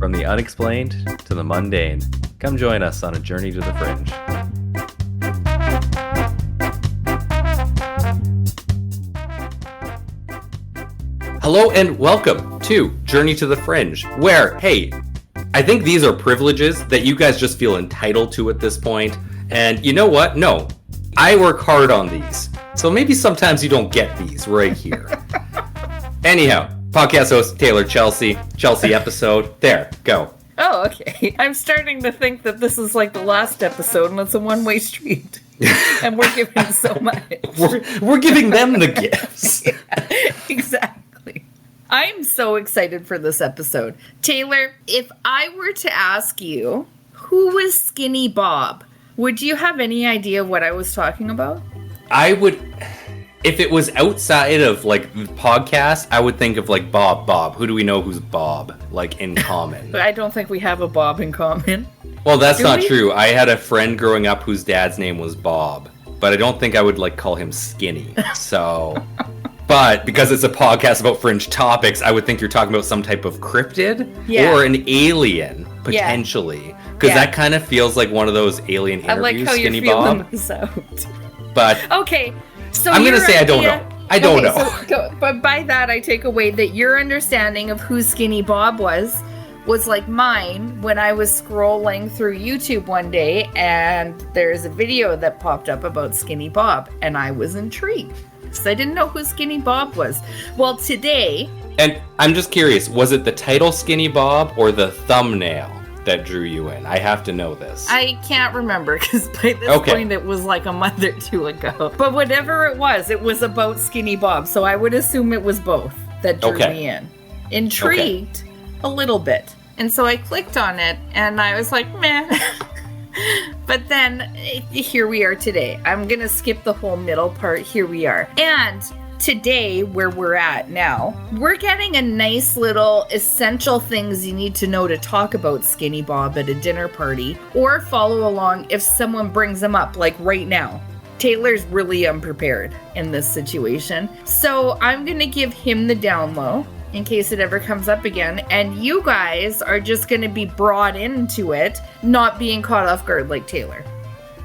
From the unexplained to the mundane, come join us on a journey to the fringe. Hello and welcome to Journey to the Fringe, where, hey, I think these are privileges that you guys just feel entitled to at this point. And you know what? No, I work hard on these. So maybe sometimes you don't get these right here. Anyhow, podcast host Taylor Chelsea episode. There, go. Oh, okay. I'm starting to think that this is like the last episode and it's a one-way street. And we're giving so much. We're giving them the gifts. Yeah, exactly. I'm so excited for this episode. Taylor, if I were to ask you, who was Skinny Bob? Would you have any idea what I was talking about? I would, if it was outside of like the podcast, I would think of like Bob. Who do we know who's Bob, like in common? I don't think we have a Bob in common. Well, that's not true. I had a friend growing up whose dad's name was Bob, but I don't think I would like call him Skinny. So, but because it's a podcast about fringe topics, I would think you're talking about some type of cryptid or an alien, potentially. Because that kind of feels like one of those alien interviews, I like how Skinny you're feeling Bob. this out. But okay, so I'm going to say I don't know. I don't know. But by that, I take away that your understanding of who Skinny Bob was like mine when I was scrolling through YouTube one day and there's a video that popped up about Skinny Bob and I was intrigued because I didn't know who Skinny Bob was. Well, today... And I'm just curious, was it the title Skinny Bob or the thumbnail that drew you in? I have to know this. I can't remember because by this point it was like a month or two ago. But whatever it was about Skinny Bob. So I would assume it was both that drew me in. Intrigued a little bit. And so I clicked on it and I was like, meh. But then here we are today. I'm going to skip the whole middle part. Here we are. And today, where we're at now, we're getting a nice little essential things you need to know to talk about Skinny Bob at a dinner party, or follow along if someone brings them up, like right now. Taylor's really unprepared in this situation. So I'm going to give him the down low in case it ever comes up again. And you guys are just going to be brought into it, not being caught off guard like Taylor.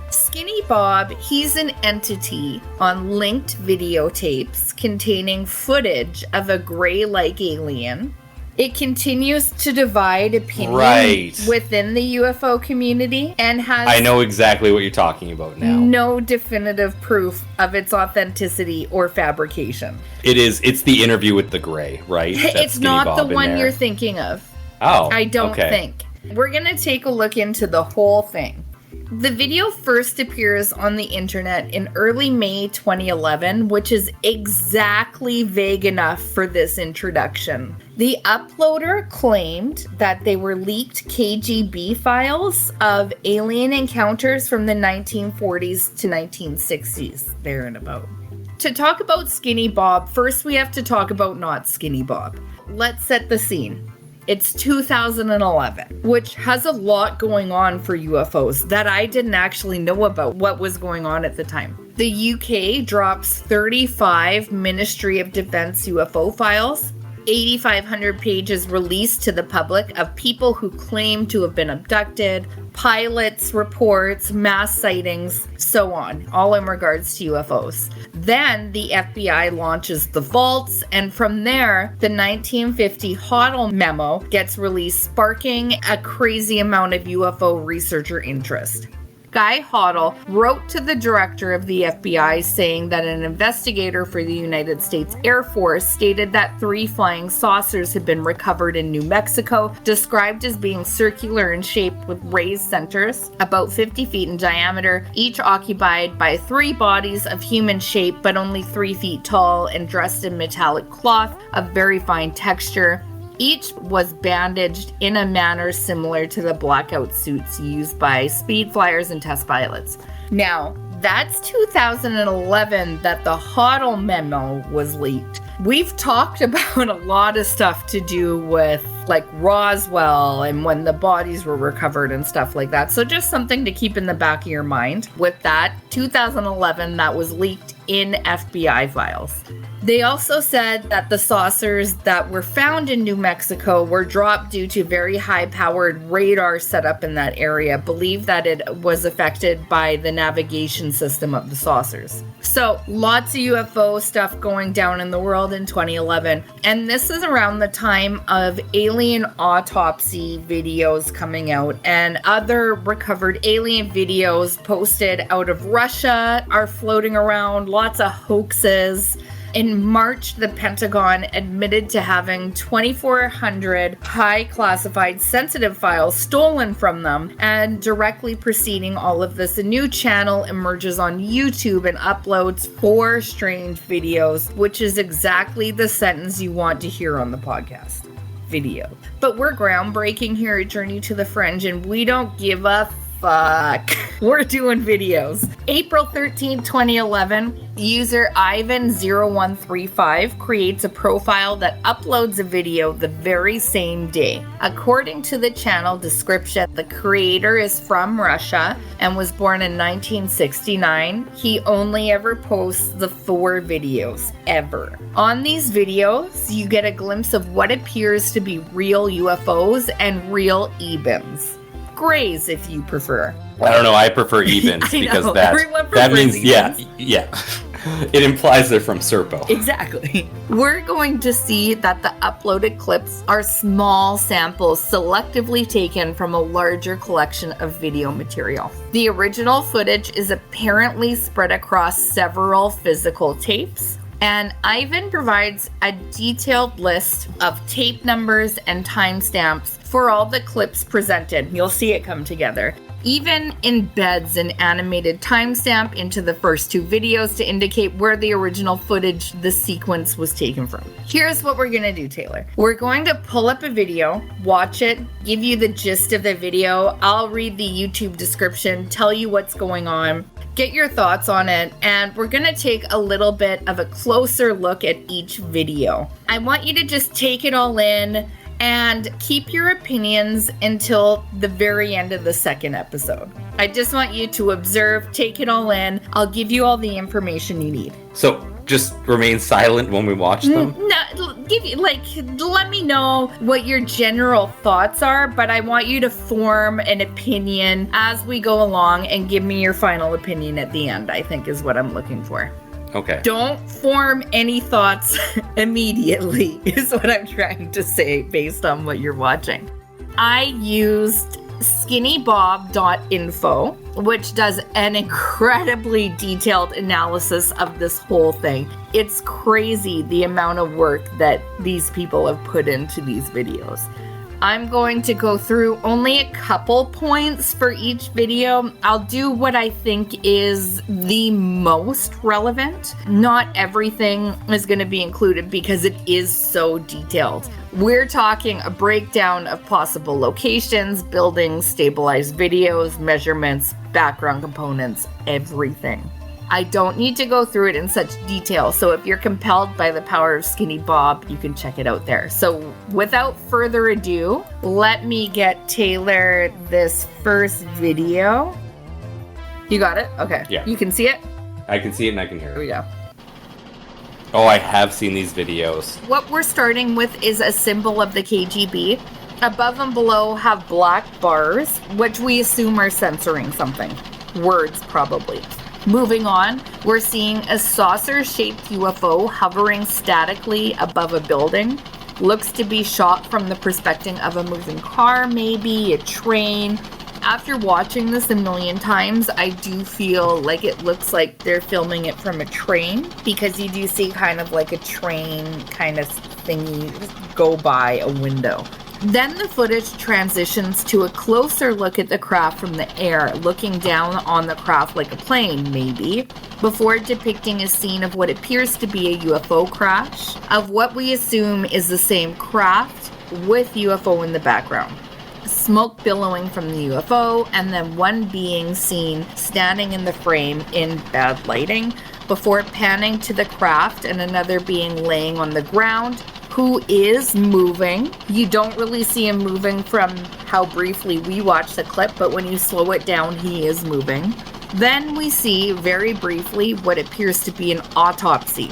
Skinny Bob, he's an entity on linked videotapes containing footage of a gray-like alien. It continues to divide opinion within the UFO community and has... I know exactly what you're talking about now. No definitive proof of its authenticity or fabrication. It's the interview with the gray, right? It's not the one you're thinking of. Oh, I don't think. We're going to take a look into the whole thing. The video first appears on the internet in early May 2011, which is exactly vague enough for this introduction. The uploader claimed that they were leaked KGB files of alien encounters from the 1940s to 1960s, there and about. To talk about Skinny Bob, first we have to talk about not Skinny Bob. Let's set the scene. It's 2011, which has a lot going on for UFOs that I didn't actually know about what was going on at the time. The UK drops 35 Ministry of Defense UFO files, 8,500 pages released to the public of people who claim to have been abducted, pilots, reports, mass sightings, so on, all in regards to UFOs. Then the FBI launches the vaults, and from there, the 1950 Hoddle memo gets released, sparking a crazy amount of UFO researcher interest. Guy Hoddle wrote to the director of the FBI saying that an investigator for the United States Air Force stated that 3 flying saucers had been recovered in New Mexico, described as being circular in shape with raised centers, about 50 feet in diameter, each occupied by 3 bodies of human shape but only 3 feet tall and dressed in metallic cloth of very fine texture. Each was bandaged in a manner similar to the blackout suits used by speed flyers and test pilots. Now, that's 2011 that the Hoddle memo was leaked. We've talked about a lot of stuff to do with like Roswell and when the bodies were recovered and stuff like that. So just something to keep in the back of your mind. With that, 2011, that was leaked in FBI files. They also said that the saucers that were found in New Mexico were dropped due to very high-powered radar set up in that area, believed that it was affected by the navigation system of the saucers. So, lots of UFO stuff going down in the world in 2011. And this is around the time of alien autopsy videos coming out, and other recovered alien videos posted out of Russia are floating around, lots of hoaxes. In March, the Pentagon admitted to having 2,400 high-classified sensitive files stolen from them, and directly preceding all of this, a new channel emerges on YouTube and uploads 4 strange videos, which is exactly the sentence you want to hear on the podcast. Video. But we're groundbreaking here at Journey to the Fringe, and we don't give a fuck. We're doing videos. April 13, 2011, user Ivan0135 creates a profile that uploads a video the very same day. According to the channel description, the creator is from Russia and was born in 1969. He only ever posts the 4 videos, ever. On these videos, you get a glimpse of what appears to be real UFOs and real E-bins. Grays, if you prefer. I don't know. I prefer Evens because that means Evens. yeah. It implies they're from Serpo. Exactly. We're going to see that the uploaded clips are small samples selectively taken from a larger collection of video material. The original footage is apparently spread across several physical tapes. And Ivan provides a detailed list of tape numbers and timestamps for all the clips presented. You'll see it come together. Even embeds an animated timestamp into the first 2 videos to indicate where the original footage, the sequence, was taken from. Here's what we're gonna do, Taylor. We're going to pull up a video, watch it, give you the gist of the video. I'll read the YouTube description, tell you what's going on, get your thoughts on it, and we're gonna take a little bit of a closer look at each video. I want you to just take it all in and keep your opinions until the very end of the second episode. I just want you to observe, take it all in. I'll give you all the information you need. So just remain silent when we watch them? No, let me know what your general thoughts are, but I want you to form an opinion as we go along and give me your final opinion at the end, I think is what I'm looking for. Okay. Don't form any thoughts immediately, is what I'm trying to say based on what you're watching. I used skinnybob.info, which does an incredibly detailed analysis of this whole thing. It's crazy the amount of work that these people have put into these videos. I'm going to go through only a couple points for each video. I'll do what I think is the most relevant. Not everything is going to be included because it is so detailed. We're talking a breakdown of possible locations, buildings, stabilized videos, measurements, background components, everything. I don't need to go through it in such detail, so if you're compelled by the power of Skinny Bob, you can check it out there. So without further ado, let me get Taylor this first video. You got it? Okay. Yeah. You can see it? I can see it and I can hear it. Here we go. Oh, I have seen these videos. What we're starting with is a symbol of the KGB. Above and below have black bars, which we assume are censoring something. Words, probably. Moving on, we're seeing a saucer-shaped UFO hovering statically above a building. Looks to be shot from the perspective of a moving car, maybe a train. After watching this a million times, I do feel like it looks like they're filming it from a train, because you do see kind of like a train kind of thingy go by a window. Then the footage transitions to a closer look at the craft from the air, looking down on the craft like a plane, maybe, before depicting a scene of what appears to be a UFO crash, of what we assume is the same craft with UFO in the background. Smoke billowing from the UFO, and then one being seen standing in the frame in bad lighting, before panning to the craft and another being laying on the ground, who is moving. You don't really see him moving from how briefly we watch the clip, but when you slow it down, he is moving. Then we see, very briefly, what appears to be an autopsy.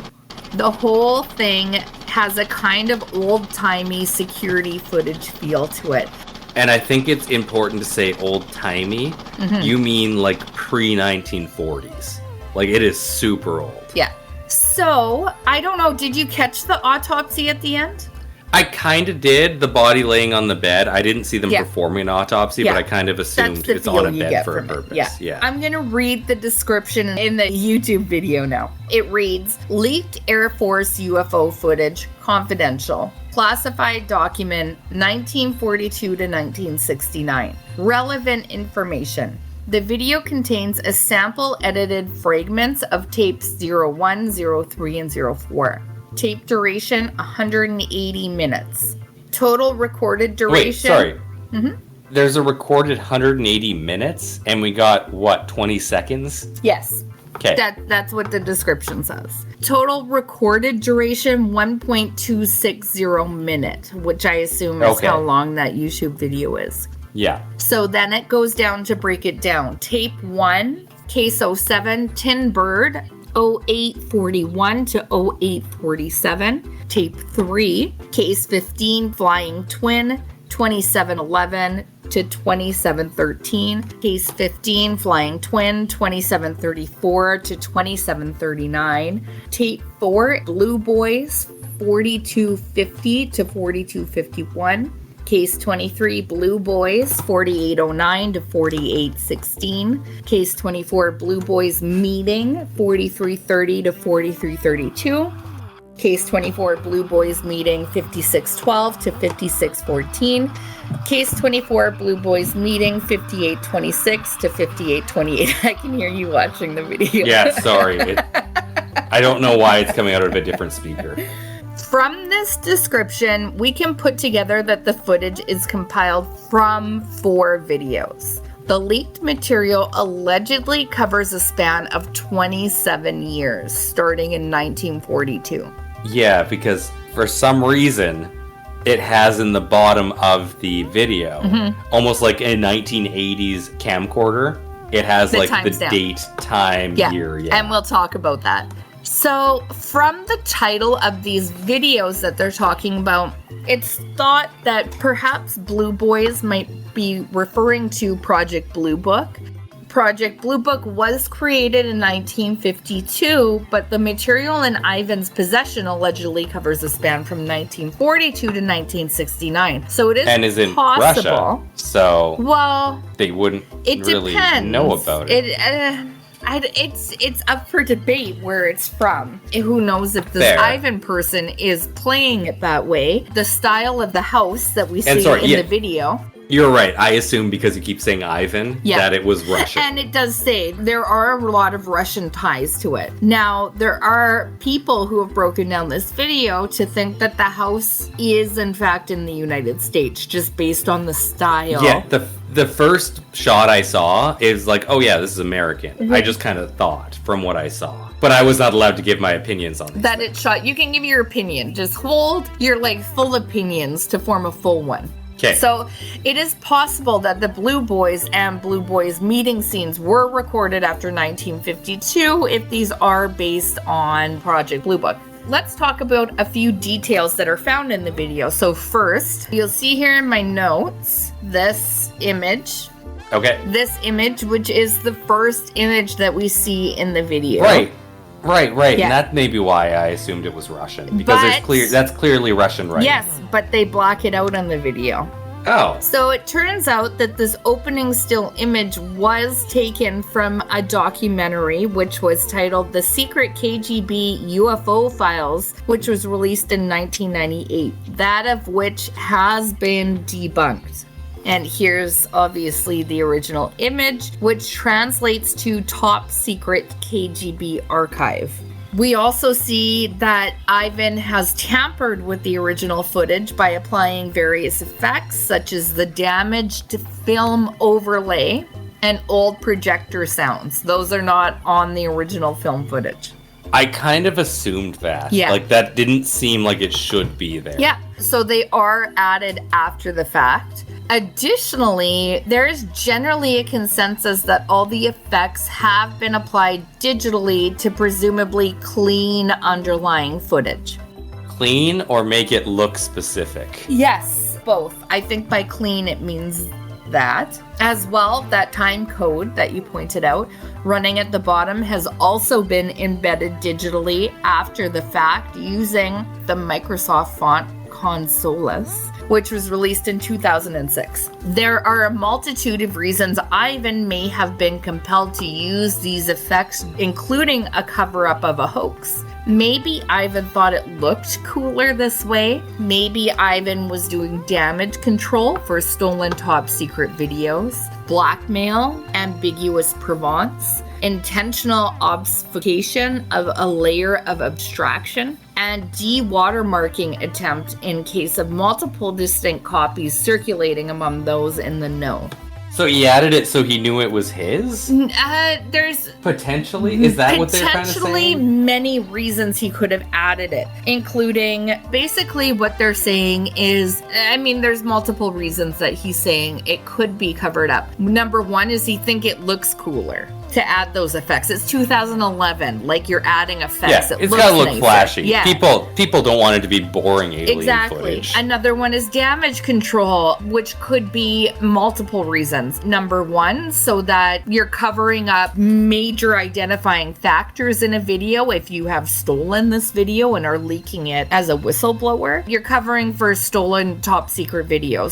The whole thing has a kind of old-timey security footage feel to it. And I think it's important to say old-timey. You mean like pre-1940s. Like, it is super old. Yeah. So, I don't know, did you catch the autopsy at the end? I kind of did. The body laying on the bed. I didn't see them performing an autopsy, but I kind of assumed it's on a bed for a purpose. Yeah. I'm going to read the description in the YouTube video now. It reads, leaked Air Force UFO footage, confidential. Classified document 1942 to 1969. Relevant information. The video contains a sample edited fragments of tapes 01, 03, and 04. Tape duration 180 minutes. Total recorded duration. Wait, sorry. There's a recorded 180 minutes, and we got, what, 20 seconds? Yes. Okay. That's what the description says. Total recorded duration 1.260 minute, which I assume is how long that YouTube video is. Yeah. So then it goes down to break it down. Tape 1, case 07, Tin Bird, 0841 to 0847. Tape 3, case 15, Flying Twin, 2711 to 2713. Case 15, Flying Twin, 2734 to 2739. Tape 4, Blue Boys, 4250 to 4251. Case 23, Blue Boys, 4809 to 4816. Case 24, Blue Boys Meeting, 4330 to 4332. Case 24, Blue Boys Meeting, 5612 to 5614. Case 24, Blue Boys Meeting, 5826 to 5828. I can hear you watching the video. Yeah, sorry. I don't know why it's coming out of a different speaker. From this description, we can put together that the footage is compiled from 4 videos. The leaked material allegedly covers a span of 27 years, starting in 1942. Yeah, because for some reason, it has in the bottom of the video, almost like a 1980s camcorder, it has the like the stamp. date, time, year. Yeah, and we'll talk about that. So, from the title of these videos that they're talking about, it's thought that perhaps Blue Boys might be referring to Project Blue Book. Project Blue Book was created in 1952, but the material in Ivan's possession allegedly covers a span from 1942 to 1969. So it is and is in possible. Russia, so well, they wouldn't really depends. know about it. It's up for debate where it's from. Who knows if this Ivan person is playing it that way. The style of the house that we see in the video. You're right. I assume because you keep saying Ivan that it was Russian. And it does say there are a lot of Russian ties to it. Now, there are people who have broken down this video to think that the house is in fact in the United States, just based on the style. Yeah, the first shot I saw is like, oh yeah, this is American. I just kind of thought from what I saw. But I was not allowed to give my opinions on this. That it's shot. You can give your opinion. Just hold your full opinions to form a full one. Okay. So it is possible that the Blue Boys and Blue Boys meeting scenes were recorded after 1952 if these are based on Project Blue Book. Let's talk about a few details that are found in the video. So first, you'll see here in my notes, this image. Okay. This image, which is the first image that we see in the video. Right. Yeah. And that may be why I assumed it was Russian. Because that's clearly Russian writing. Yes, but they block it out on the video. Oh. So it turns out that this opening still image was taken from a documentary which was titled The Secret KGB UFO Files, which was released in 1998. That of which has been debunked. And here's obviously the original image, which translates to Top Secret KGB Archive. We also see that Ivan has tampered with the original footage by applying various effects, such as the damaged film overlay and old projector sounds. Those are not on the original film footage. I kind of assumed that. Yeah. Like, that didn't seem like it should be there. Yeah, so they are added after the fact. Additionally, there is generally a consensus that all the effects have been applied digitally to presumably clean underlying footage. Clean or make it look specific? Yes, both. I think by clean it means that. As well, that time code that you pointed out running at the bottom has also been embedded digitally after the fact using the Microsoft font Consolas, which was released in 2006. There are a multitude of reasons Ivan may have been compelled to use these effects, including a cover-up of a hoax. Maybe Ivan thought it looked cooler this way. Maybe Ivan was doing damage control for stolen top secret videos, blackmail, ambiguous Provence, intentional obfuscation of a layer of abstraction, and de-watermarking attempt in case of multiple distinct copies circulating among those in the know. So he added it so he knew it was his? There's potentially? Is that what they're kind of saying? Potentially many reasons he could have added it, including basically what they're saying is, there's multiple reasons that he's saying it could be covered up. Number one is he think it looks cooler to add those effects. It's 2011, like you're adding effects. Yeah, it's gotta look flashy. Yeah. People don't want it to be boring alien footage. Another one is damage control, which could be multiple reasons. Number one, so that you're covering up major identifying factors in a video. If you have stolen this video and are leaking it as a whistleblower, you're covering for stolen top secret videos.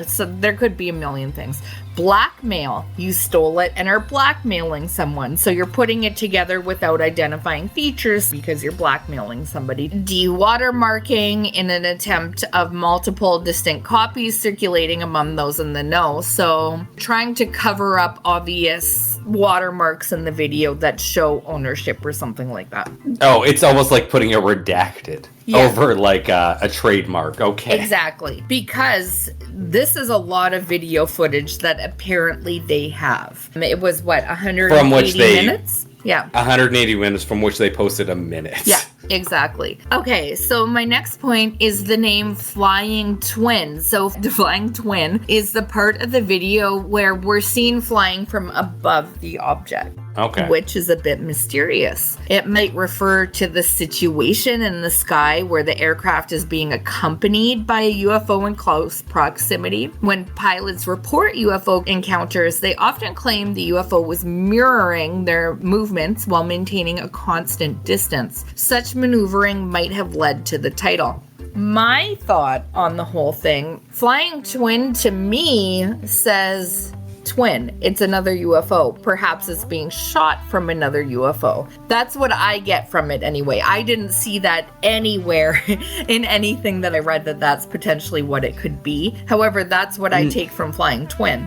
So there could be a million things. Blackmail. You stole it and are blackmailing someone. So you're putting it together without identifying features because you're blackmailing somebody. De-watermarking in an attempt of multiple distinct copies circulating among those in the know. So trying to cover up obvious watermarks in the video that show ownership or something like that. Oh, it's almost like putting a redacted over like a trademark. Okay. Exactly. Because this is a lot of video footage that apparently they have. It was 180 minutes? Yeah. 180 minutes from which they posted a minute. Yeah, exactly. Okay, so my next point is the name Flying Twin. So the Flying Twin is the part of the video where we're seen flying from above the object. Okay. Which is a bit mysterious. It might refer to the situation in the sky where the aircraft is being accompanied by a UFO in close proximity. When pilots report UFO encounters, they often claim the UFO was mirroring their movements while maintaining a constant distance. Such maneuvering might have led to the title. My thought on the whole thing, Flying Twin to me says twin. It's another UFO. Perhaps it's being shot from another UFO. That's what I get from it anyway. I didn't see that anywhere in anything that I read that that's potentially what it could be. However, that's what I take from Flying Twin.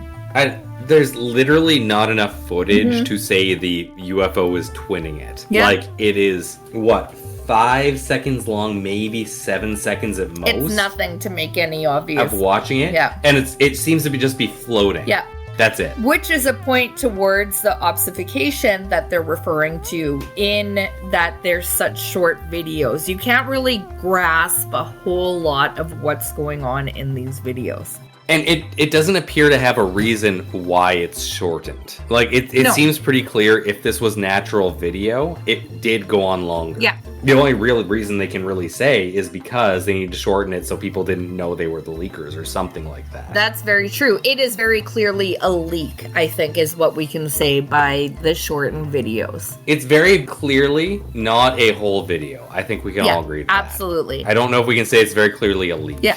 There's literally not enough footage to say the UFO is twinning it. Yeah. Like, it is, 5 seconds long, maybe 7 seconds at most? It's nothing to make any obvious. Of watching it? Yeah. And it seems to just be floating. Yeah. That's it. Which is a point towards the obfuscation that they're referring to in that they're such short videos. You can't really grasp a whole lot of what's going on in these videos. And it doesn't appear to have a reason why it's shortened. Like, it seems pretty clear if this was natural video, it did go on longer. Yeah. The only real reason they can really say is because they need to shorten it so people didn't know they were the leakers or something like that. That's very true. It is very clearly a leak, I think, is what we can say by the shortened videos. It's very clearly not a whole video. I think we can all agree to that. Absolutely. I don't know if we can say it's very clearly a leak. Yeah.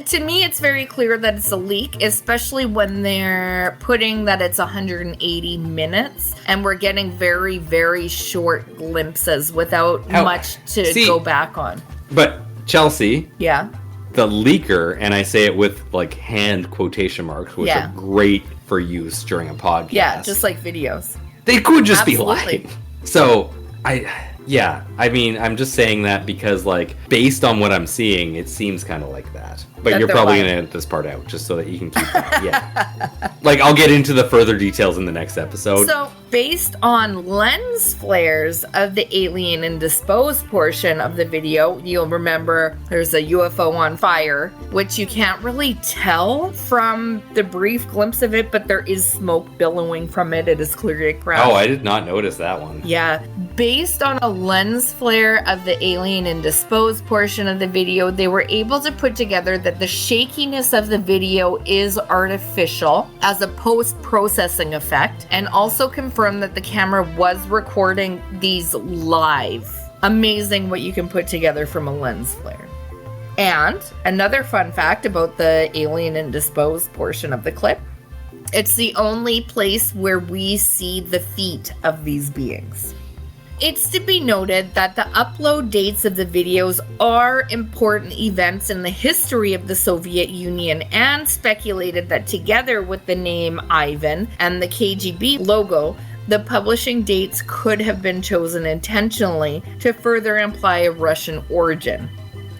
To me, it's very clear that it's a leak, especially when they're putting that it's 180 minutes and we're getting very, very short glimpses without much to go back on. But Chelsea, yeah, the leaker, and I say it with like hand quotation marks, which are great for use during a podcast. Yeah, just like videos. They could just be lying. So Yeah, I mean, I'm just saying that because, like, based on what I'm seeing, it seems kind of like that. But That you're they're probably lying. going to edit this part out just so that you can keep that. Yeah. Like, I'll get into the further details in the next episode. So, based on lens flares of the alien indisposed portion of the video, you'll remember there's a UFO on fire, which you can't really tell from the brief glimpse of it, but there is smoke billowing from it. It is clearly a crash. Oh, I did not notice that one. Yeah. Based on a lens flare of the alien indisposed portion of the video, they were able to put together that the shakiness of the video is artificial as a post-processing effect, and also confirm that the camera was recording these live. Amazing what you can put together from a lens flare. And another fun fact about the alien indisposed portion of the clip, it's the only place where we see the feet of these beings. It's to be noted that the upload dates of the videos are important events in the history of the Soviet Union, and speculated that together with the name Ivan and the KGB logo, the publishing dates could have been chosen intentionally to further imply a Russian origin.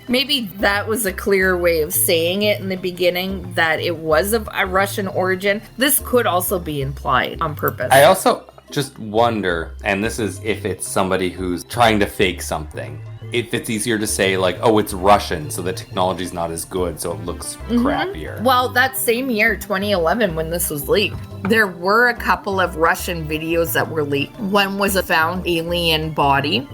Maybe that was a clear way of saying it in the beginning, that it was of a Russian origin. This could also be implied on purpose. I also just wonder, and this is if it's somebody who's trying to fake something, if it's easier to say, like, oh, it's Russian, so the technology's not as good, so it looks crappier. Well, that same year, 2011, when this was leaked, there were a couple of Russian videos that were leaked. One was a found alien body,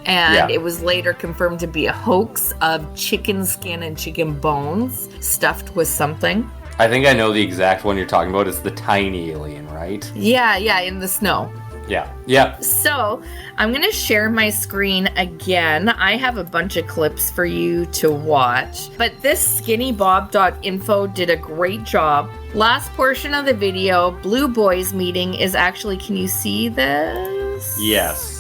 and it was later confirmed to be a hoax of chicken skin and chicken bones stuffed with something. I think I know the exact one you're talking about. It's the tiny alien, right? Yeah, in the snow. Yeah. So, I'm going to share my screen again. I have a bunch of clips for you to watch, but this skinnybob.info did a great job. Last portion of the video, Blue Boys meeting, is actually, can you see this? Yes.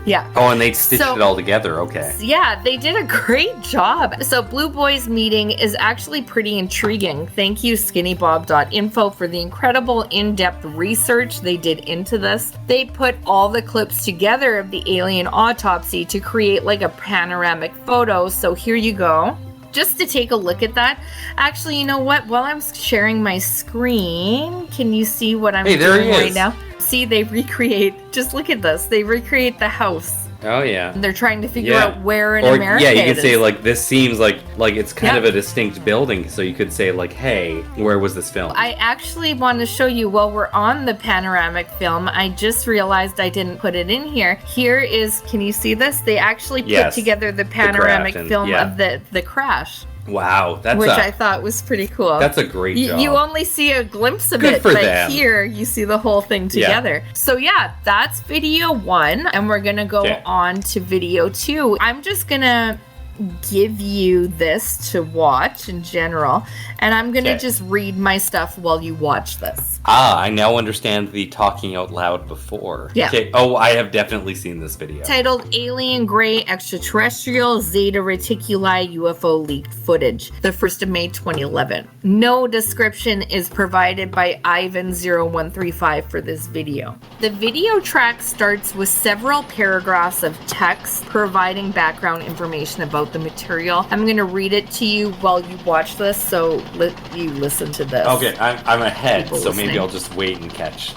Yeah. Oh, and they stitched it all together. Okay. Yeah, they did a great job. So Blue Boys meeting is actually pretty intriguing. Thank you, skinnybob.info, for the incredible in-depth research they did into this. They put all the clips together of the alien autopsy to create like a panoramic photo. So here you go. Just to take a look at that. Actually, you know what? While I'm sharing my screen, can you see what I'm doing right now? See, they recreate, just look at this. They recreate the house. Oh, yeah. They're trying to figure out where in America you could it say, is. like, this seems like it's kind of a distinct building. So you could say, like, hey, where was this filmed? I actually want to show you, while we're on the panoramic film, I just realized I didn't put it in here. Here is, can you see this? They actually put together the panoramic film of the crash. Wow, which I thought was pretty cool. That's a great job. You only see a glimpse of Good it, for but them. here you see the whole thing together. So that's video 1, and we're gonna go on to video 2. I'm just gonna give you this to watch in general, and I'm gonna just read my stuff while you watch this. I now understand the talking out loud before. Yeah. Okay. Oh, I have definitely seen this video. Titled Alien Gray Extraterrestrial Zeta Reticuli UFO Leaked Footage, the 1st of May 2011. No description is provided by Ivan0135 for this video. The video track starts with several paragraphs of text providing background information about the material. I'm going to read it to you while you watch this, so you listen to this. Okay, I'm ahead, People so maybe listening. I'll just wait and catch,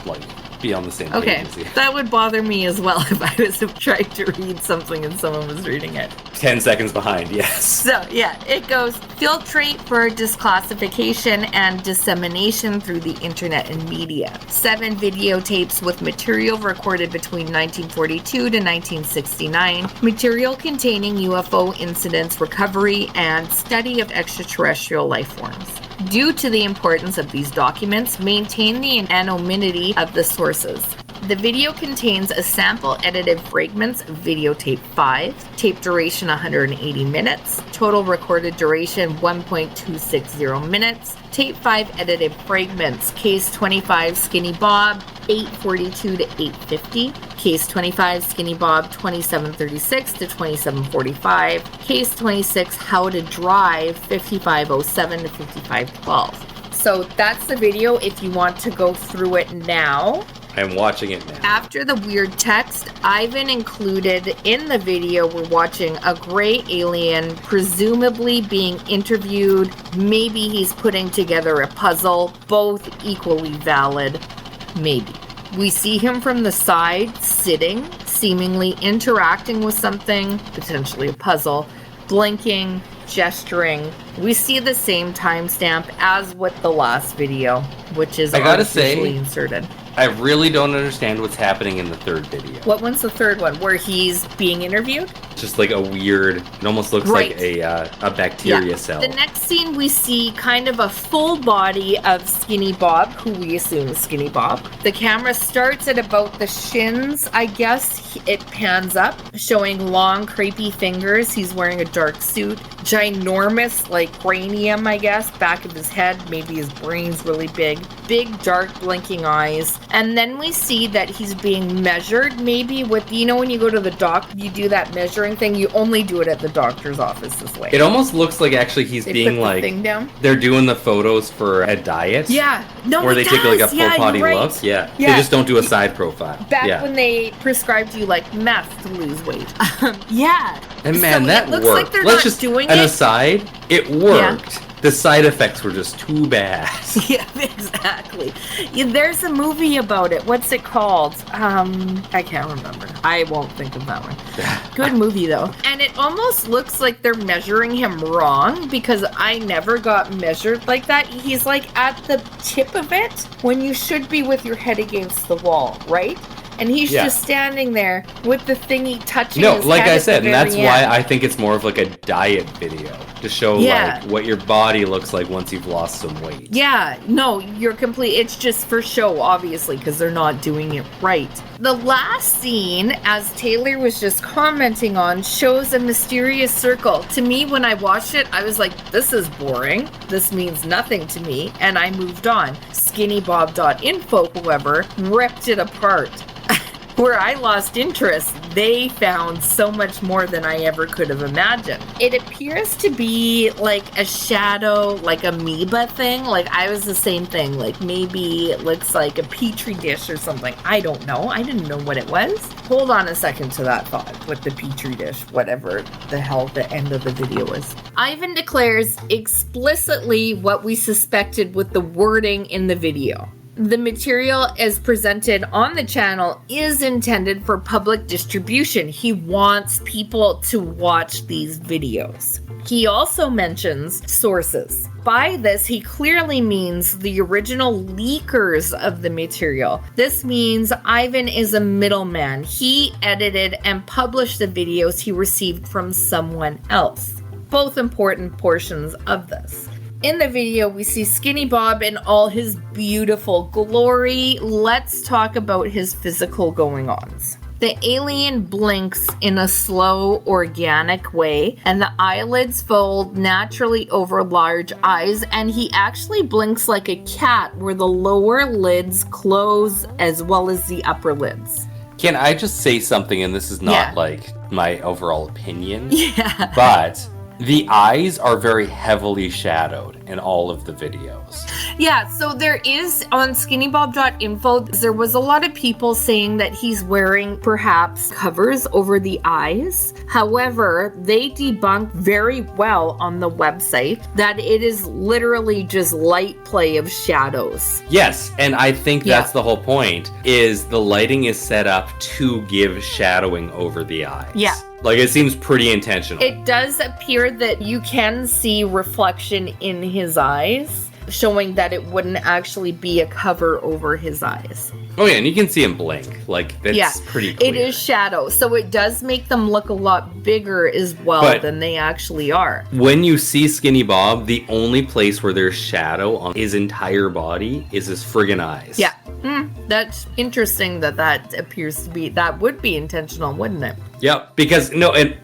be on the same page. Okay, as you. that would bother me as well if I was trying to read something and someone was reading it. 10 seconds behind, yes. So, it goes, filtrate for disclassification and dissemination through the internet and media. 7 videotapes with material recorded between 1942 to 1969. Material containing UFO incidents, recovery, and study of extraterrestrial life forms. Due to the importance of these documents, maintain the anonymity of the sources. The video contains a sample edited fragments of videotape 5, tape duration 180 minutes, total recorded duration 1.260 minutes, tape 5 edited fragments, case 25 Skinny Bob 842 to 850, case 25 Skinny Bob 2736 to 2745, case 26 How to Drive 5507 to 5512. So that's the video if you want to go through it now. I'm watching it now. After the weird text, Ivan included in the video we're watching a gray alien presumably being interviewed. Maybe he's putting together a puzzle. Both equally valid. Maybe. We see him from the side, sitting, seemingly interacting with something, potentially a puzzle, blinking, gesturing. We see the same timestamp as with the last video, which is artificially inserted. I really don't understand what's happening in the third video. What one's the third one? Where he's being interviewed? Just like a weird, it almost looks like a bacteria cell. The next scene we see kind of a full body of Skinny Bob, who we assume is Skinny Bob. The camera starts at about the shins, I guess. It pans up, showing long, crepey fingers. He's wearing a dark suit. Ginormous, like, cranium, I guess, back of his head. Maybe his brain's really big. Big, dark, blinking eyes. And then we see that he's being measured, maybe with, you know, when you go to the doc, you do that measuring thing. You only do it at the doctor's office this way. It almost looks like actually he's being like, thing down. They're doing the photos for a diet. Yeah. No, where they take like a full body look. Yeah. They just don't do a side profile. Back when they prescribed you like meth to lose weight. Yeah. And man, so that worked. Like they're Let's just doing an aside, it worked. Yeah. The side effects were just too bad. Yeah, exactly. Yeah, there's a movie about it. What's it called? I can't remember. I won't think of that one. Good movie, though. And it almost looks like they're measuring him wrong because I never got measured like that. He's like at the tip of it when you should be with your head against the wall, right? And he's just standing there with the thingy touching his head. No, like I said, and that's why I think it's more of like a diet video to show like what your body looks like once you've lost some weight. Yeah, no, you're complete. It's just for show, obviously, because they're not doing it right. The last scene, as Taylor was just commenting on, shows a mysterious circle. To me, when I watched it, I was like, this is boring. This means nothing to me. And I moved on. SkinnyBob.info, however, ripped it apart. Where I lost interest, they found so much more than I ever could have imagined. It appears to be like a shadow, like amoeba thing. Like I was the same thing. Like maybe it looks like a petri dish or something. I don't know. I didn't know what it was. Hold on a second to that thought with the petri dish, whatever the hell the end of the video is. Ivan declares explicitly what we suspected with the wording in the video. The material as presented on the channel is intended for public distribution. He wants people to watch these videos. He also mentions sources. By this, he clearly means the original leakers of the material. This means Ivan is a middleman. He edited and published the videos he received from someone else. Both important portions of this. In the video, we see Skinny Bob in all his beautiful glory. Let's talk about his physical goings-ons. The alien blinks in a slow, organic way, and the eyelids fold naturally over large eyes, and he actually blinks like a cat, where the lower lids close as well as the upper lids. Can I just say something, and this is not like my overall opinion, but the eyes are very heavily shadowed in all of the videos. Yeah, so there is on skinnybob.info, there was a lot of people saying that he's wearing perhaps covers over the eyes. However, they debunk very well on the website that it is literally just light play of shadows. Yes, and I think that's the whole point, is the lighting is set up to give shadowing over the eyes. Yeah. Like, it seems pretty intentional. It does appear that you can see reflection in his eyes, showing that it wouldn't actually be a cover over his eyes. Oh yeah, and you can see him blink. Like, that's pretty clear. It is shadow, so it does make them look a lot bigger as well than they actually are. When you see Skinny Bob, the only place where there's shadow on his entire body is his friggin' eyes. Yeah. That's interesting that appears to be, that would be intentional, wouldn't it? Yep, because, maybe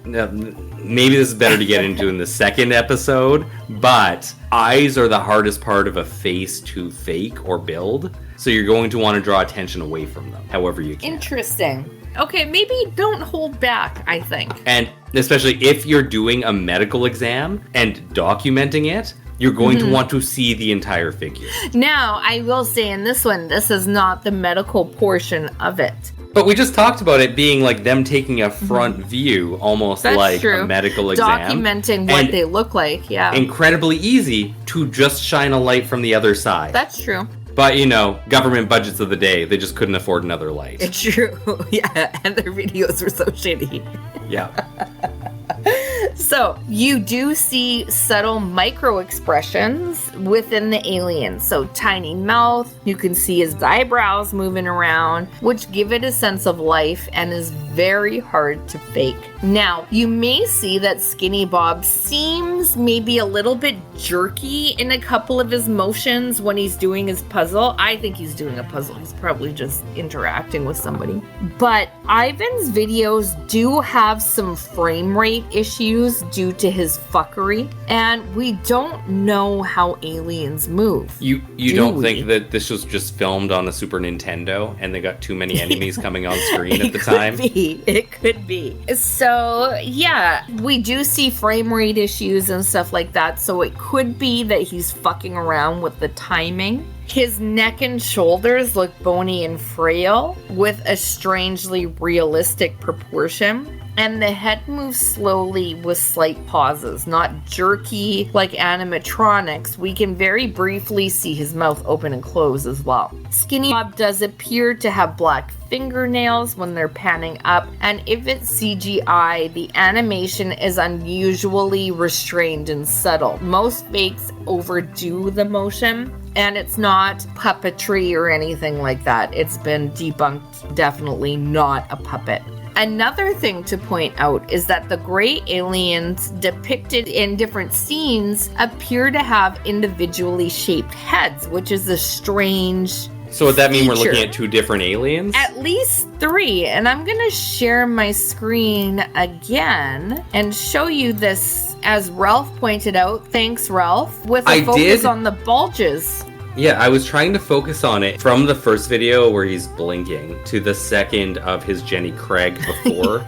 this is better to get into in the second episode, but eyes are the hardest part of a face to fake or build, so you're going to want to draw attention away from them, however you can. Interesting. Okay, maybe don't hold back, I think. And especially if you're doing a medical exam and documenting it, you're going to want to see the entire figure. Now, I will say in this one, this is not the medical portion of it. But we just talked about it being like them taking a front view, almost That's like true. a medical exam. Documenting what they look like, yeah. Incredibly easy to just shine a light from the other side. That's true. But, you know, government budgets of the day, they just couldn't afford another light. It's true. Yeah, and their videos were so shitty. Yeah. So, you do see subtle micro expressions within the alien. So, tiny mouth, you can see his eyebrows moving around, which give it a sense of life and is very hard to fake. Now, you may see that Skinny Bob seems maybe a little bit jerky in a couple of his motions when he's doing his puzzle. I think he's doing a puzzle. He's probably just interacting with somebody. But Ivan's videos do have some frame rate issues due to his fuckery, and we don't know how aliens move. You don't think that this was just filmed on a Super Nintendo and they got too many enemies coming on screen at the time? It could be. So, yeah, we do see frame rate issues and stuff like that, so it could be that he's fucking around with the timing. His neck and shoulders look bony and frail with a strangely realistic proportion. And the head moves slowly with slight pauses, not jerky like animatronics. We can very briefly see his mouth open and close as well. Skinny Bob does appear to have black fingernails when they're panning up, and if it's CGI, the animation is unusually restrained and subtle. Most fakes overdo the motion, and it's not puppetry or anything like that. It's been debunked, definitely not a puppet. Another thing to point out is that the gray aliens depicted in different scenes appear to have individually shaped heads, which is a strange So would that mean we're feature. looking at two different aliens? At least 3, and I'm gonna share my screen again and show you this, as Ralph pointed out. Thanks, Ralph. With a focus on the bulges. Yeah, I was trying to focus on it from the first video where he's blinking to the second of his Jenny Craig before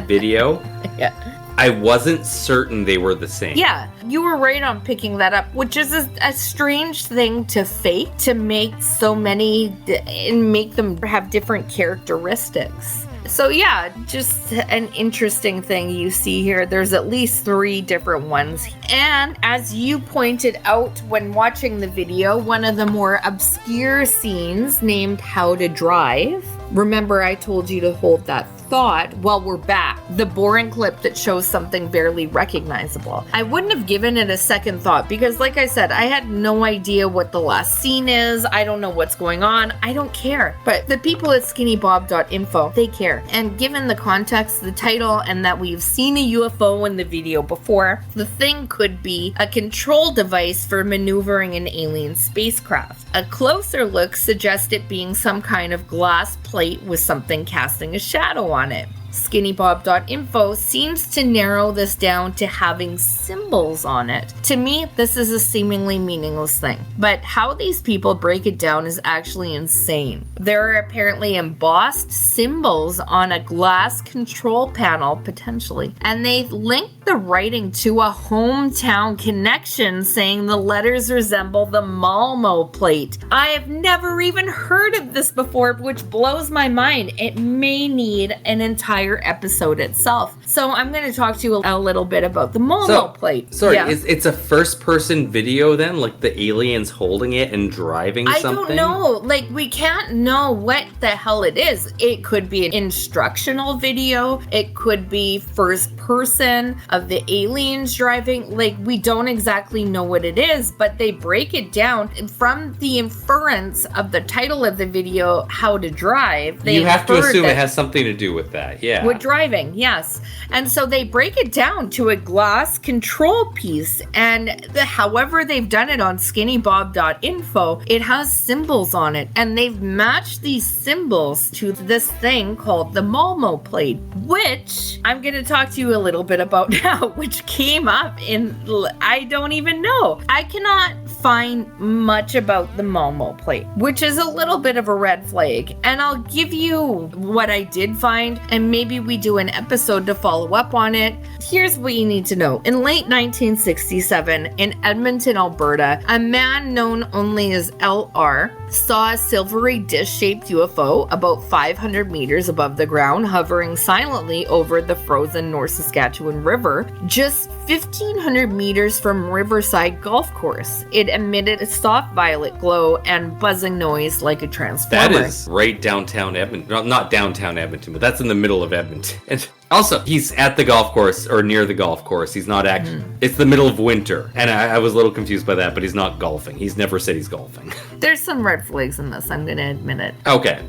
video. Yeah. I wasn't certain they were the same. Yeah, you were right on picking that up, which is a strange thing to fake, to make so many and make them have different characteristics. So yeah, just an interesting thing you see here. There's at least 3 different ones. And as you pointed out when watching the video, one of the more obscure scenes named How to Drive. Remember, I told you to hold that thought. Well, we're back. The boring clip that shows something barely recognizable. I wouldn't have given it a second thought because, like I said, I had no idea what the last scene is. I don't know what's going on. I don't care. But the people at skinnybob.info, they care. And given the context, the title, and that we've seen a UFO in the video before, the thing could be a control device for maneuvering an alien spacecraft. A closer look suggests it being some kind of glass plate with something casting a shadow on it. Skinnybob.info seems to narrow this down to having symbols on it. To me, this is a seemingly meaningless thing, but how these people break it down is actually insane. There are apparently embossed symbols on a glass control panel, potentially, and they link the writing to a hometown connection, saying the letters resemble the Malmo plate. I have never even heard of this before, which blows my mind. It may need an entire episode itself. So I'm going to talk to you a little bit about the Malmo plate. Sorry, Yeah. it's a first-person video then? Like the aliens holding it and driving something? I don't know. Like, we can't know what the hell it is. It could be an instructional video. It could be first person of the aliens driving. Like, we don't exactly know what it is, but they break it down from the inference of the title of the video, How to Drive. You have to assume it has something to do with that, yeah. With driving, yes. And so they break it down to a glass control piece, and however they've done it on skinnybob.info, it has symbols on it, and they've matched these symbols to this thing called the Malmo plate, which I'm going to talk to you a little bit about now, which came up in, I don't even know. I cannot find much about the Momo plate, which is a little bit of a red flag. And I'll give you what I did find, and maybe we do an episode to follow up on it. Here's what you need to know. In late 1967, in Edmonton, Alberta, a man known only as LR saw a silvery dish-shaped UFO about 500 meters above the ground, hovering silently over the frozen North Saskatchewan River, just 1,500 meters from Riverside Golf Course. It emitted a soft violet glow and buzzing noise like a transformer. That is right downtown Edmonton. Well, not downtown Edmonton, but that's in the middle of Edmonton. And also, he's at the golf course, or near the golf course. He's not actually... It's the middle of winter, and I was a little confused by that, but he's not golfing. He's never said he's golfing. There's some red flags in this, I'm going to admit it. Okay.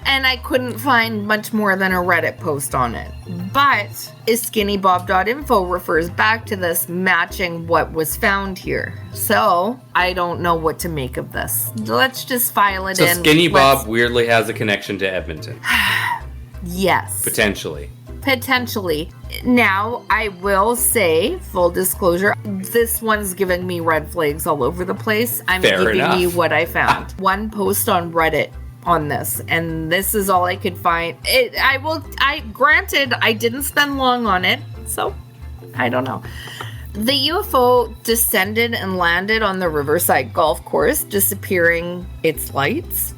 And I couldn't find much more than a Reddit post on it. But skinnybob.info refers back to this, matching what was found here. So, I don't know what to make of this. Let's just file it in. So Skinny Bob weirdly has a connection to Edmonton. Yes. Potentially. Now, I will say, full disclosure, this one's giving me red flags all over the place. I'm giving you what I found. One post on Reddit on this, and this is all I could find. Granted, I didn't spend long on it, so I don't know. The UFO descended and landed on the Riverside Golf Course, disappearing its lights.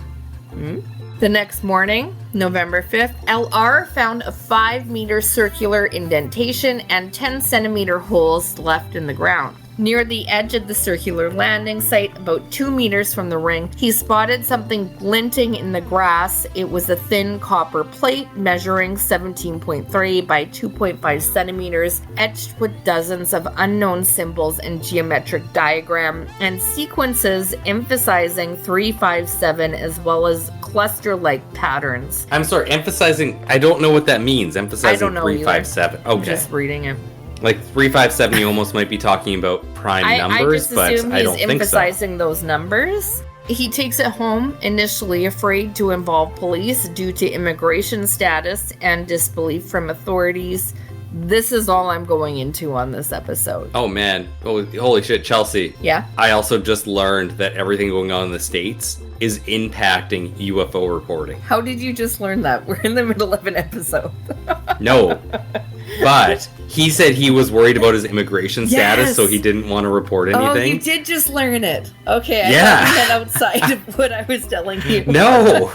The next morning, November 5th, LR found a 5-meter circular indentation and 10-centimeter holes left in the ground. Near the edge of the circular landing site, about 2 meters from the ring, he spotted something glinting in the grass. It was a thin copper plate measuring 17.3 by 2.5 centimeters, etched with dozens of unknown symbols and geometric diagram and sequences emphasizing 357 as well as cluster-like patterns. I'm sorry, emphasizing, I don't know what that means. Emphasizing I don't know 357. Okay. I'm just reading it. Like 357, you almost might be talking about prime numbers, but I don't think so. He's emphasizing those numbers. He takes it home, initially afraid to involve police due to immigration status and disbelief from authorities. This is all I'm going into on this episode. Oh man, holy shit, Chelsea. Yeah? I also just learned that everything going on in the States is impacting UFO reporting. How did you just learn that? We're in the middle of an episode. No, but he said he was worried about his immigration status, so he didn't want to report anything. Oh, you did just learn it. Okay, I thought you meant outside of what I was telling you. No.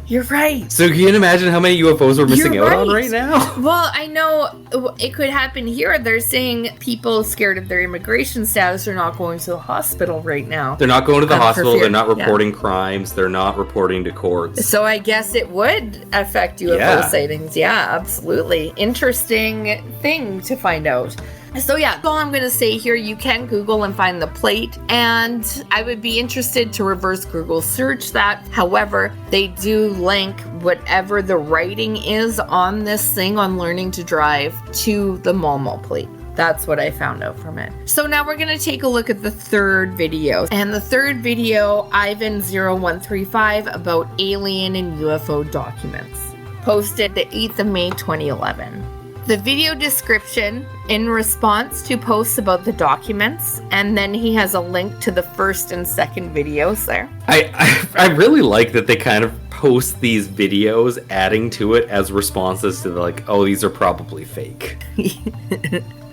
You're right. So can you imagine how many UFOs we're missing out on right now? Well, I know it could happen here. They're saying people scared of their immigration status are not going to the hospital right now. They're not going to the hospital. They're not reporting crimes. They're not reporting to courts. So I guess it would affect UFO sightings. Yeah, absolutely. Interesting thing to find out. So yeah, that's all I'm going to say here. You can Google and find the plate, and I would be interested to reverse Google search that. However, they do link whatever the writing is on this thing on Learning to Drive to the Momo plate. That's what I found out from it. So now we're going to take a look at the third video. And the third video, Ivan0135, about alien and UFO documents. Posted the 8th of May, 2011. The video description in response to posts about the documents, and then he has a link to the first and second videos there. I really like that they kind of post these videos adding to it as responses to these are probably fake.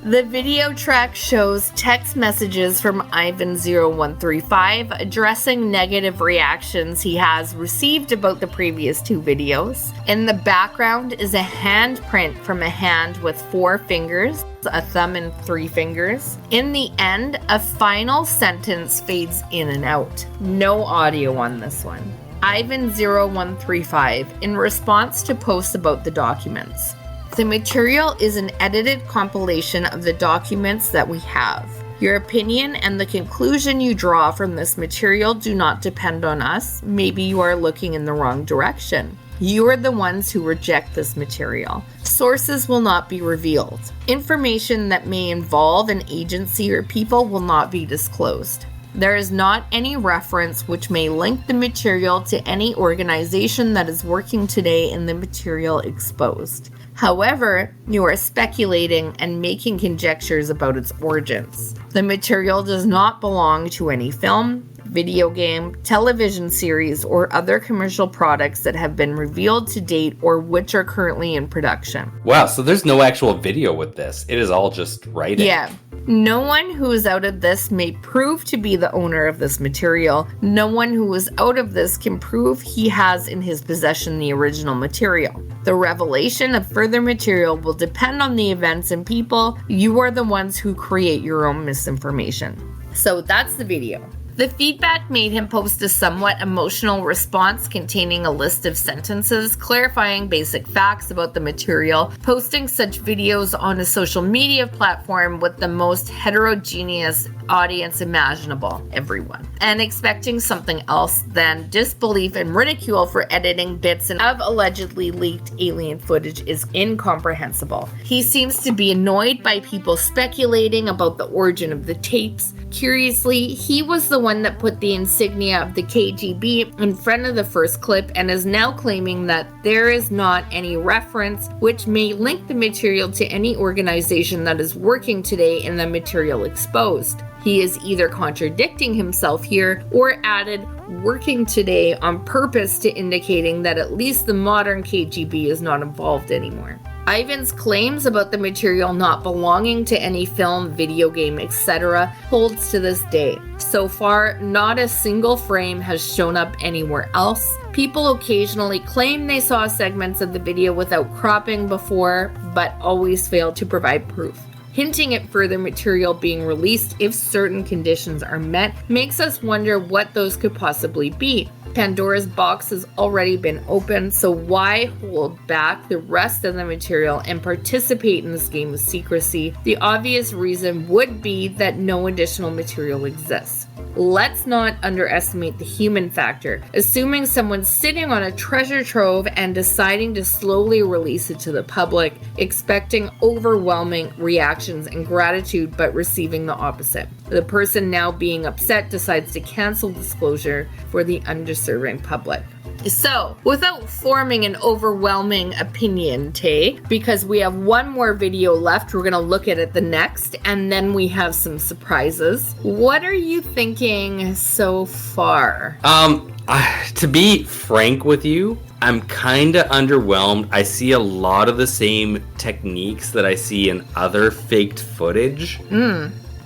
The video track shows text messages from Ivan0135 addressing negative reactions he has received about the previous two videos. In the background is a handprint from a hand with 4 fingers, a thumb and 3 fingers. In the end, a final sentence fades in and out. No audio on this one. Ivan0135 in response to posts about the documents. The material is an edited compilation of the documents that we have. Your opinion and the conclusion you draw from this material do not depend on us. Maybe you are looking in the wrong direction. You are the ones who reject this material. Sources will not be revealed. Information that may involve an agency or people will not be disclosed. There is not any reference which may link the material to any organization that is working today in the material exposed. However, you are speculating and making conjectures about its origins. The material does not belong to any film, video game, television series, or other commercial products that have been revealed to date or which are currently in production. Wow, so there's no actual video with this. It is all just writing. Yeah. No one who is out of this may prove to be the owner of this material. No one who is out of this can prove he has in his possession the original material. The revelation of further material will depend on the events and people. You are the ones who create your own misinformation. So that's the video. The feedback made him post a somewhat emotional response containing a list of sentences clarifying basic facts about the material, posting such videos on a social media platform with the most heterogeneous audience imaginable, everyone, and expecting something else than disbelief and ridicule for editing bits of allegedly leaked alien footage is incomprehensible. He seems to be annoyed by people speculating about the origin of the tapes. Curiously, he was the one that put the insignia of the KGB in front of the first clip and is now claiming that there is not any reference which may link the material to any organization that is working today in the material exposed. He is either contradicting himself here or added working today on purpose to indicating that at least the modern KGB is not involved anymore. Ivan's claims about the material not belonging to any film, video game, etc. holds to this day. So far, not a single frame has shown up anywhere else. People occasionally claim they saw segments of the video without cropping before, but always fail to provide proof. Hinting at further material being released if certain conditions are met makes us wonder what those could possibly be. Pandora's box has already been opened, so why hold back the rest of the material and participate in this game of secrecy? The obvious reason would be that no additional material exists. Let's not underestimate the human factor. Assuming someone's sitting on a treasure trove and deciding to slowly release it to the public, expecting overwhelming reactions and gratitude, but receiving the opposite. The person now being upset decides to cancel disclosure for the undeserving public. So, without forming an overwhelming opinion, Tay, because we have one more video left, we're going to look at it the next, and then we have some surprises. What are you thinking so far? To be frank with you, I'm kind of underwhelmed. I see a lot of the same techniques that I see in other faked footage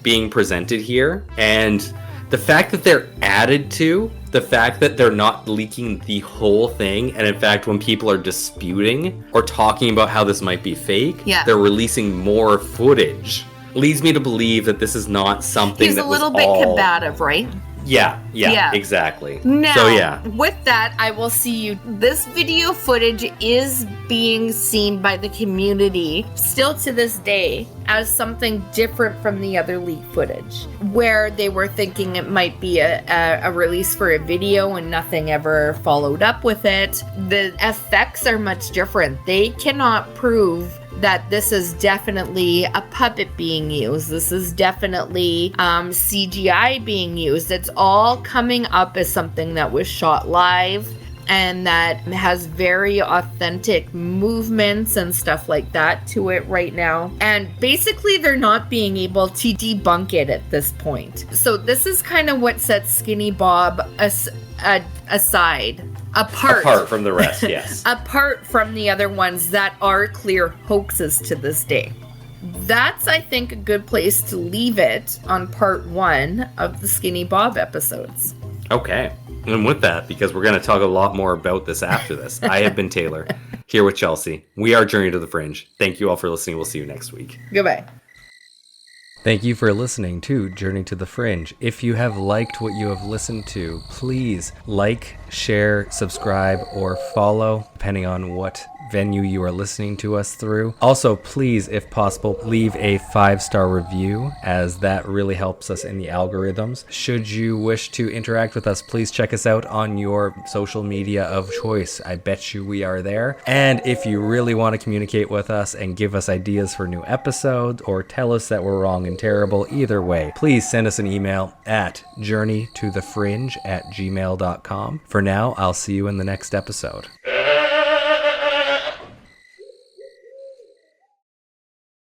being presented here, and the fact that they're added to, the fact that they're not leaking the whole thing, and in fact when people are disputing or talking about how this might be fake, they're releasing more footage, leads me to believe that this is not something that was all... He's a little bit combative, right? Yeah, exactly. Now, so with that, I will see you. This video footage is being seen by the community, still to this day, as something different from the other leak footage, where they were thinking it might be a release for a video and nothing ever followed up with it. The effects are much different. They cannot prove that this is definitely a puppet being used. This is definitely CGI being used. It's all coming up as something that was shot live and that has very authentic movements and stuff like that to it right now. And basically they're not being able to debunk it at this point. So this is kind of what sets Skinny Bob aside. Apart from the rest, yes. Apart from the other ones that are clear hoaxes to this day. That's, I think, a good place to leave it on part 1 of the Skinny Bob episodes. Okay. And with that, because we're going to talk a lot more about this after this, I have been Taylor, here with Chelsea. We are Journey to the Fringe. Thank you all for listening. We'll see you next week. Goodbye. Thank you for listening to Journey to the Fringe. If you have liked what you have listened to, please like, share, subscribe, or follow. depending on what venue you are listening to us through. Also, please, if possible, leave a 5-star review, as that really helps us in the algorithms. Should you wish to interact with us, please check us out on your social media of choice. I bet you we are there. And if you really want to communicate with us and give us ideas for new episodes or tell us that we're wrong and terrible, either way, please send us an email at journeytothefringe@gmail.com. For now, I'll see you in the next episode.